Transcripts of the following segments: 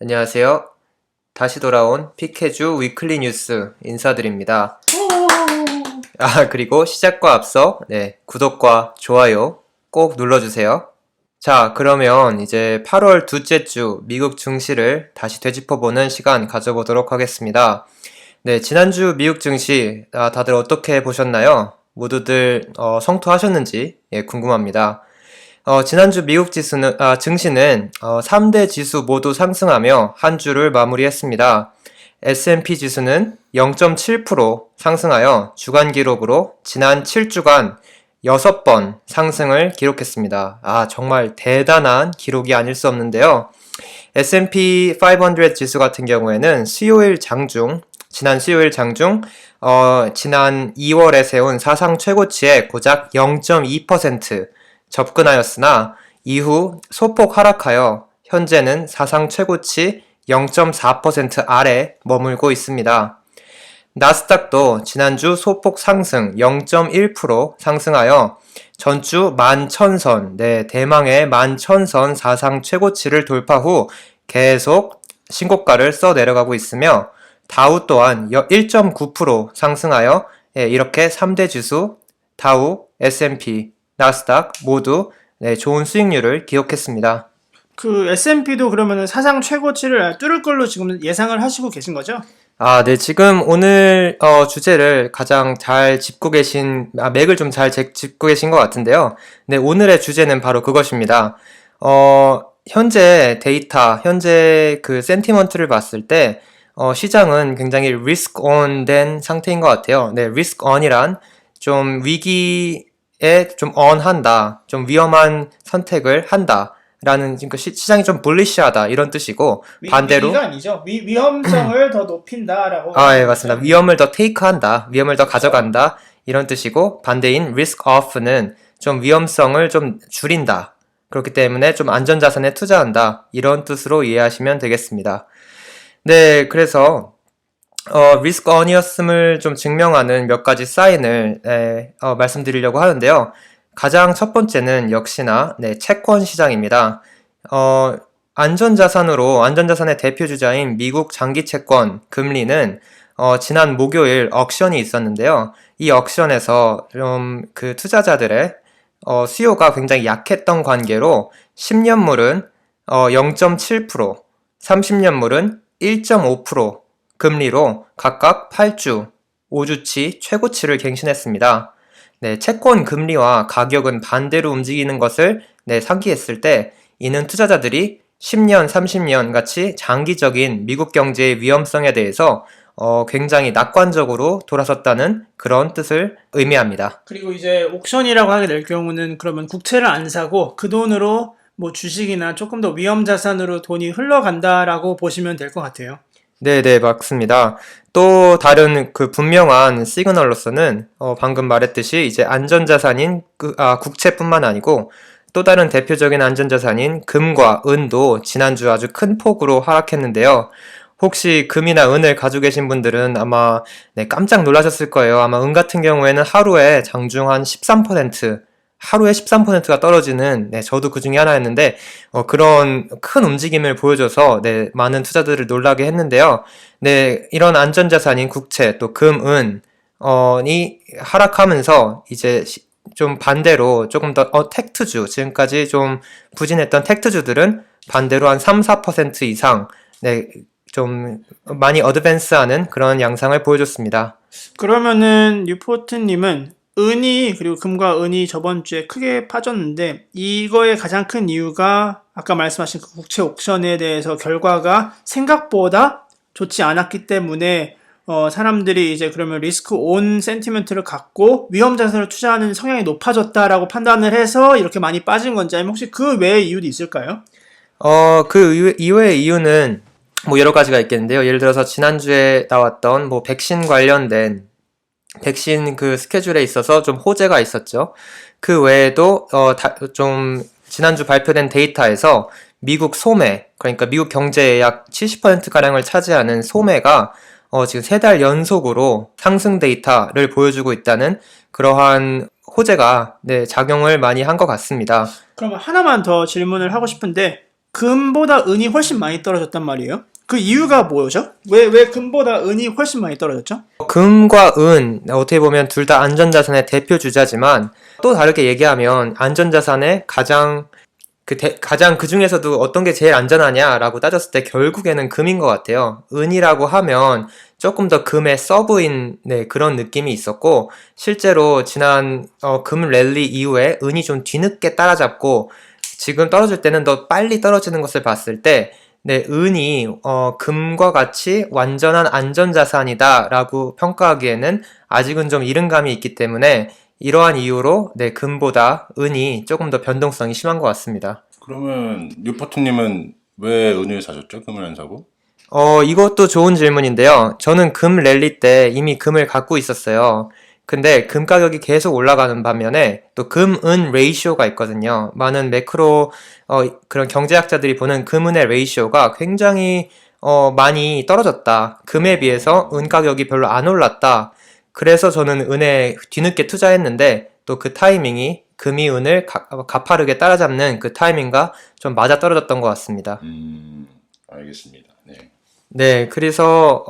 안녕하세요. 다시 돌아온 피케주 위클리 뉴스 인사드립니다. 그리고 시작과 앞서 구독과 좋아요 꼭 눌러주세요. 자, 그러면 이제 8월 둘째 주 미국 증시를 다시 되짚어보는 시간 가져보도록 하겠습니다. 지난주 미국 증시 다들 어떻게 보셨나요? 모두들 성투하셨는지 궁금합니다. 지난주 미국 증시는 3대 지수 모두 상승하며 한 주를 마무리했습니다. S&P 지수는 0.7% 상승하여 주간 기록으로 지난 7주간 6번 상승을 기록했습니다. 정말 대단한 기록이 아닐 수 없는데요. S&P 500 지수 같은 경우에는 지난 수요일 장중 지난 2월에 세운 사상 최고치에 고작 0.2% 접근하였으나 이후 소폭 하락하여 현재는 사상 최고치 0.4% 아래 머물고 있습니다. 나스닥도 지난주 소폭 상승 0.1% 상승하여 전주 11,000선, 대망의 11,000선 사상 최고치를 돌파 후 계속 신고가를 써 내려가고 있으며 다우 또한 1.9% 상승하여 이렇게 3대 지수 다우, S&P, 나스닥 모두 좋은 수익률을 기록했습니다. 그 S&P도 그러면 사상 최고치를 뚫을 걸로 지금 예상을 하시고 계신 거죠? 지금 오늘 주제를 가장 잘 짚고 계신 맥을 좀 잘 짚고 계신 것 같은데요. 오늘의 주제는 바로 그것입니다. 현재 데이터, 현재 그 센티먼트를 봤을 때 시장은 굉장히 리스크 온 된 상태인 것 같아요. 리스크 온이란 좀 위기에 좀 on한다, 좀 위험한 선택을 한다 라는, 그러니까 시장이 좀 bullish하다 이런 뜻이고, 반대로 위기가 아니죠. 위험성을 더 높인다라고. 예, 맞습니다. 위험을 더 테이크한다, 위험을 더 가져간다 이런 뜻이고, 반대인 risk off는 좀 위험성을 좀 줄인다, 그렇기 때문에 좀 안전자산에 투자한다 이런 뜻으로 이해하시면 되겠습니다. 그래서 리스크 on이었음을 좀 증명하는 몇 가지 사인을 말씀드리려고 하는데요. 가장 첫 번째는 역시나 채권 시장입니다. 안전자산의 대표 주자인 미국 장기 채권 금리는 지난 목요일 억션이 있었는데요. 이 억션에서 좀 그 투자자들의 수요가 굉장히 약했던 관계로 10년물은 0.7%, 30년물은 1.5% 금리로 각각 8주, 5주치 최고치를 갱신했습니다. 채권 금리와 가격은 반대로 움직이는 것을 상기했을 때 이는 투자자들이 10년, 30년 같이 장기적인 미국 경제의 위험성에 대해서 굉장히 낙관적으로 돌아섰다는 그런 뜻을 의미합니다. 그리고 이제 옥션이라고 하게 될 경우는 그러면 국채를 안 사고 그 돈으로 뭐 주식이나 조금 더 위험 자산으로 돈이 흘러간다라고 보시면 될 것 같아요. 네, 맞습니다. 또 다른 그 분명한 시그널로서는 방금 말했듯이 이제 안전자산인 국채뿐만 아니고 또 다른 대표적인 안전자산인 금과 은도 지난주 아주 큰 폭으로 하락했는데요. 혹시 금이나 은을 가지고 계신 분들은 아마 깜짝 놀라셨을 거예요. 아마 은 같은 경우에는 하루에 장중 한 13%, 하루에 13%가 떨어지는, 저도 그 중에 하나였는데, 그런 큰 움직임을 보여줘서, 많은 투자들을 놀라게 했는데요. 이런 안전자산인 국채, 또 금, 이 하락하면서, 이제 좀 반대로 조금 더, 텍트주, 지금까지 좀 부진했던 텍트주들은 반대로 한 3, 4% 이상, 좀 많이 어드밴스하는 그런 양상을 보여줬습니다. 그러면은 뉴포트님은 은이, 그리고 금과 은이 저번 주에 크게 빠졌는데 이거의 가장 큰 이유가 아까 말씀하신 그 국채 옥션에 대해서 결과가 생각보다 좋지 않았기 때문에 사람들이 이제 그러면 리스크 온 센티멘트를 갖고 위험 자산을 투자하는 성향이 높아졌다라고 판단을 해서 이렇게 많이 빠진 건지, 아니면 혹시 그 외의 이유도 있을까요? 그 이외의 이유는 뭐 여러 가지가 있겠는데요. 예를 들어서 지난주에 나왔던 뭐 백신 관련된 백신 그 스케줄에 있어서 좀 호재가 있었죠. 그 외에도 좀 지난주 발표된 데이터에서 미국 소매, 그러니까 미국 경제의 약 70%가량을 차지하는 소매가 지금 3달 연속으로 상승 데이터를 보여주고 있다는 그러한 호재가 네, 작용을 많이 한 것 같습니다. 그럼 하나만 더 질문을 하고 싶은데 금보다 은이 훨씬 많이 떨어졌단 말이에요. 그 이유가 뭐죠? 왜 금보다 은이 훨씬 많이 떨어졌죠? 금과 은 어떻게 보면 둘 다 안전자산의 대표 주자지만 또 다르게 얘기하면 안전자산의 가장 그 중에서도 어떤 게 제일 안전하냐라고 따졌을 때 결국에는 금인 것 같아요. 은이라고 하면 조금 더 금의 서브인 네, 그런 느낌이 있었고 실제로 지난 금 랠리 이후에 은이 좀 뒤늦게 따라잡고 지금 떨어질 때는 더 빨리 떨어지는 것을 봤을 때 네, 은이 금과 같이 완전한 안전자산이다라고 평가하기에는 아직은 좀 이른 감이 있기 때문에 이러한 이유로 네, 금보다 은이 조금 더 변동성이 심한 것 같습니다. 그러면 뉴포트님은 왜 은을 사셨죠? 금을 안 사고? 이것도 좋은 질문인데요. 저는 금 랠리 때 이미 금을 갖고 있었어요. 근데 금 가격이 계속 올라가는 반면에 또 금-은 레이시오가 있거든요. 많은 매크로 그런 경제학자들이 보는 금은의 레이시오가 굉장히 많이 떨어졌다. 금에 비해서 은 가격이 별로 안 올랐다. 그래서 저는 은에 뒤늦게 투자했는데 또 그 타이밍이 금이 은을 가파르게 따라잡는 그 타이밍과 좀 맞아떨어졌던 것 같습니다. 알겠습니다. 네. 네, 그래서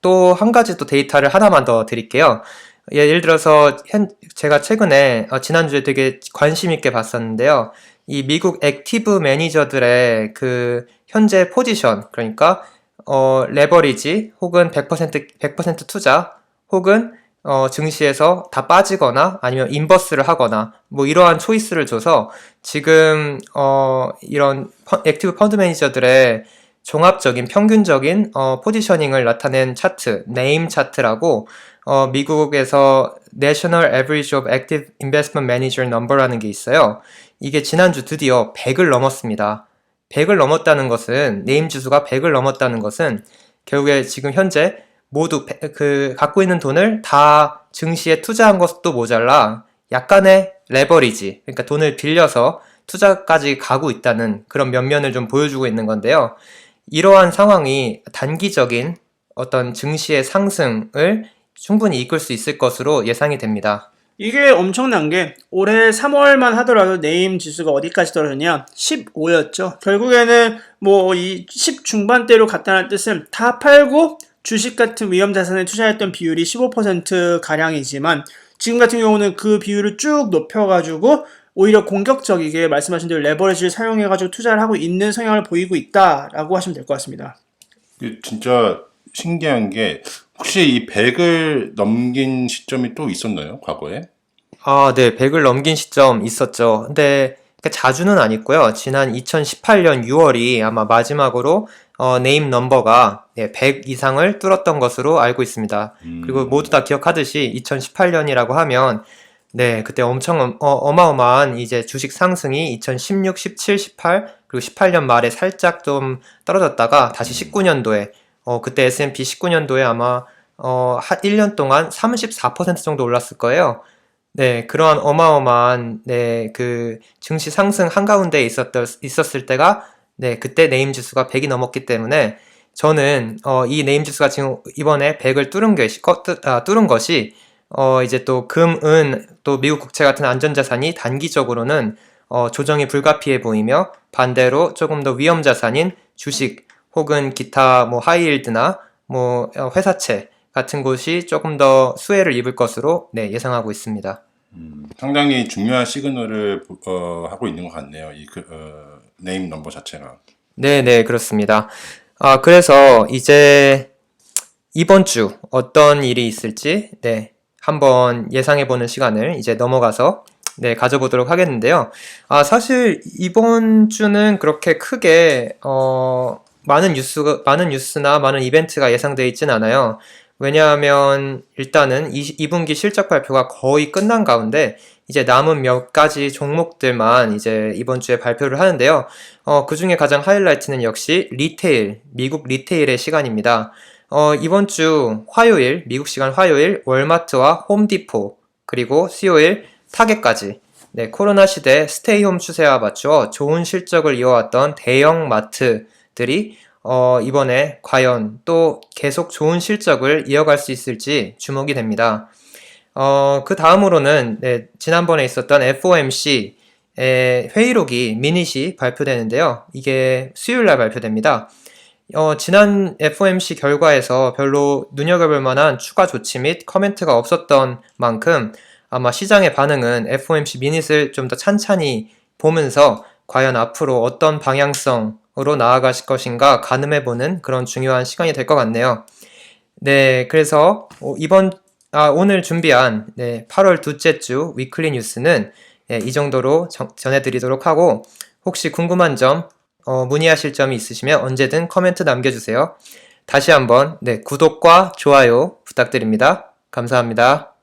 또 한 가지 또 데이터를 하나만 더 드릴게요. 예를 들어서 제가 최근에 지난주에 되게 관심 있게 봤었는데요. 이 미국 액티브 매니저들의 그 현재 포지션, 그러니까 레버리지 혹은 100% 투자 혹은 증시에서 다 빠지거나 아니면 인버스를 하거나 뭐 이러한 초이스를 줘서 지금 이런 액티브 펀드 매니저들의 종합적인 평균적인 포지셔닝을 나타낸 차트, 네임 차트라고 미국에서 National Average of Active Investment Manager Number라는 게 있어요. 이게 지난주 드디어 100을 넘었습니다. 100을 넘었다는 것은 네임 지수가 100을 넘었다는 것은 결국에 지금 현재 모두 갖고 있는 돈을 다 증시에 투자한 것도 모자라 약간의 레버리지, 그러니까 돈을 빌려서 투자까지 가고 있다는 그런 면면을 좀 보여주고 있는 건데요. 이러한 상황이 단기적인 어떤 증시의 상승을 충분히 이끌 수 있을 것으로 예상이 됩니다. 이게 엄청난 게 올해 3월만 하더라도 네임 지수가 어디까지 떨어졌냐? 15였죠. 결국에는 뭐 이 10 중반대로 갔다는 뜻은 다 팔고 주식 같은 위험 자산에 투자했던 비율이 15% 가량이지만 지금 같은 경우는 그 비율을 쭉 높여가지고 오히려 공격적이게 말씀하신 대로 레버리지를 사용해가지고 투자를 하고 있는 성향을 보이고 있다라고 하시면 될 것 같습니다. 진짜 신기한 게 혹시 이 100을 넘긴 시점이 또 있었나요? 과거에? 네, 100을 넘긴 시점 있었죠. 근데 자주는 아니고요. 지난 2018년 6월이 아마 마지막으로 네임 넘버가 100 이상을 뚫었던 것으로 알고 있습니다. 그리고 모두 다 기억하듯이 2018년이라고 하면 네, 그때 엄청 어마어마한 이제 주식 상승이 2016, 17, 18 그리고 18년 말에 살짝 좀 떨어졌다가 다시 19년도에 그때 S&P 19년도에 아마 한 1년 동안 34% 정도 올랐을 거예요. 네, 그러한 어마어마한 네, 그 증시 상승 한가운데 있었을 때가 네, 그때 네임 지수가 100이 넘었기 때문에 저는 이 네임 지수가 지금 이번에 100을 뚫은 것이 이제 또 금, 은, 또 미국 국채 같은 안전자산이 단기적으로는 조정이 불가피해 보이며 반대로 조금 더 위험 자산인 주식 혹은 기타 뭐 하이힐드나 뭐 회사채 같은 곳이 조금 더 수혜를 입을 것으로 네, 예상하고 있습니다. 상당히 중요한 시그널을 하고 있는 것 같네요. 이 네임 넘버 자체가. 네, 그렇습니다. 그래서 이제 이번 주 어떤 일이 있을지 네, 한번 예상해보는 시간을 이제 넘어가서 네, 가져보도록 하겠는데요. 사실 이번 주는 그렇게 크게 많은 뉴스나 많은 이벤트가 예상되어 있진 않아요. 왜냐하면 일단은 2분기 실적 발표가 거의 끝난 가운데 이제 남은 몇 가지 종목들만 이제 이번 주에 발표를 하는데요. 그 중에 가장 하이라이트는 역시 리테일, 미국 리테일의 시간입니다. 이번 주 화요일, 미국 시간 화요일 월마트와 홈디포 그리고 수요일 타겟까지 네, 코로나 시대 스테이홈 추세와 맞추어 좋은 실적을 이어왔던 대형 마트들이 이번에 과연 또 계속 좋은 실적을 이어갈 수 있을지 주목이 됩니다. 그 다음으로는 네, 지난번에 있었던 FOMC의 회의록이 미닛이 발표되는데요. 이게 수요일날 발표됩니다. 지난 FOMC 결과에서 별로 눈여겨볼 만한 추가 조치 및 커멘트가 없었던 만큼 아마 시장의 반응은 FOMC 미닛을 좀 더 찬찬히 보면서 과연 앞으로 어떤 방향성으로 나아갈 것인가 가늠해보는 그런 중요한 시간이 될 것 같네요. 네, 그래서 오늘 준비한 8월 둘째 주 위클리 뉴스는 이 정도로 전해드리도록 하고 혹시 궁금한 점, 문의하실 점이 있으시면 언제든 코멘트 남겨주세요. 다시 한번 구독과 좋아요 부탁드립니다. 감사합니다.